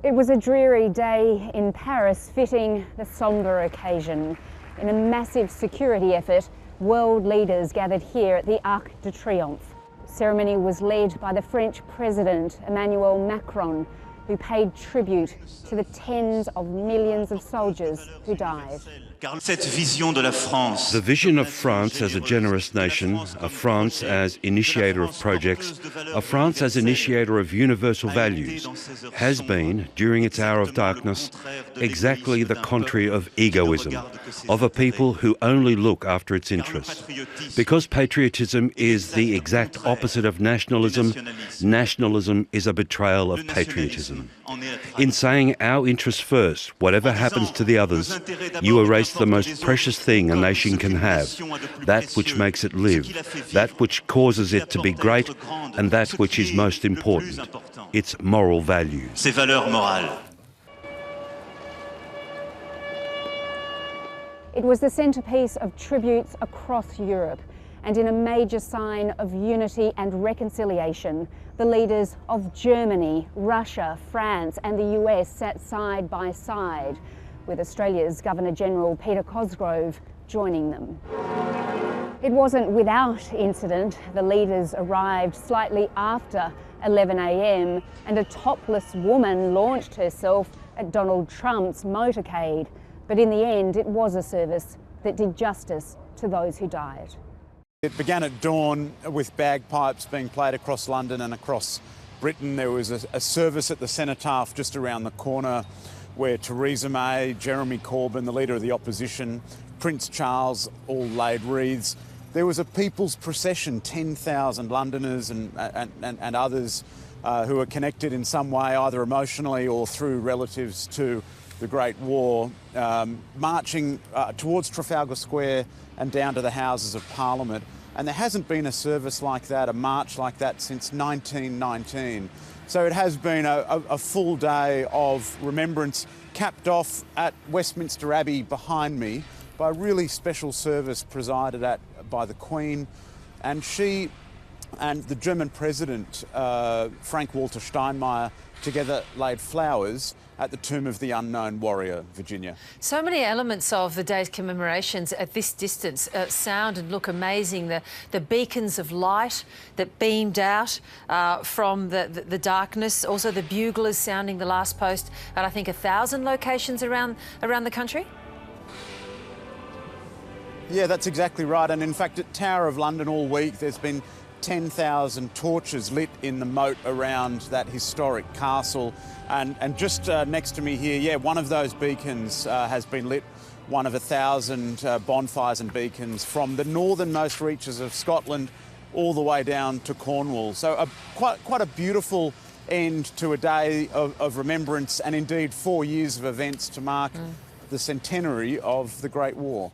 It was a dreary day in Paris, fitting the sombre occasion. In a massive security effort, world leaders gathered here at the Arc de Triomphe. The ceremony was led by the French President, Emmanuel Macron, who paid tribute to the tens of millions of soldiers who died. The vision of France as a generous nation, of France as initiator of projects, of France as initiator of universal values, has been, during its hour of darkness, exactly the contrary of egoism, of a people who only look after its interests. Because patriotism is the exact opposite of nationalism, nationalism is a betrayal of patriotism. In saying our interests first, whatever happens to the others, you erase the most precious thing a nation can have, that which makes it live, that which causes it to be great, and that which is most important, its moral values. It was the centrepiece of tributes across Europe, and in a major sign of unity and reconciliation, the leaders of Germany, Russia, France and the US sat side by side, with Australia's Governor-General Peter Cosgrove joining them. It wasn't without incident. The leaders arrived slightly after 11 a.m. and a topless woman launched herself at Donald Trump's motorcade. But in the end, it was a service that did justice to those who died. It began at dawn with bagpipes being played across London and across Britain. There was a service at the Cenotaph just around the corner where Theresa May, Jeremy Corbyn, the leader of the opposition, Prince Charles all laid wreaths. There was a people's procession, 10,000 Londoners and others who are connected in some way, either emotionally or through relatives to the Great War, marching towards Trafalgar Square and down to the Houses of Parliament. And there hasn't been a service like that, a march like that, since 1919. So it has been a full day of remembrance, capped off at Westminster Abbey behind me by a really special service presided at by the Queen. And she and the German President, Frank-Walter Steinmeier, together laid flowers at the tomb of the unknown warrior, Virginia. So many elements of the day's commemorations at this distance sound and look amazing. The beacons of light that beamed out from the darkness, also the buglers sounding the last post at I think 1,000 locations around the country. Yeah, that's exactly right. And in fact, at Tower of London all week, there's been 10,000 torches lit in the moat around that historic castle. And just next to me here, yeah, one of those beacons has been lit, one of 1,000 bonfires and beacons from the northernmost reaches of Scotland all the way down to Cornwall. So quite a beautiful end to a day of remembrance and indeed 4 years of events to mark the centenary of the Great War.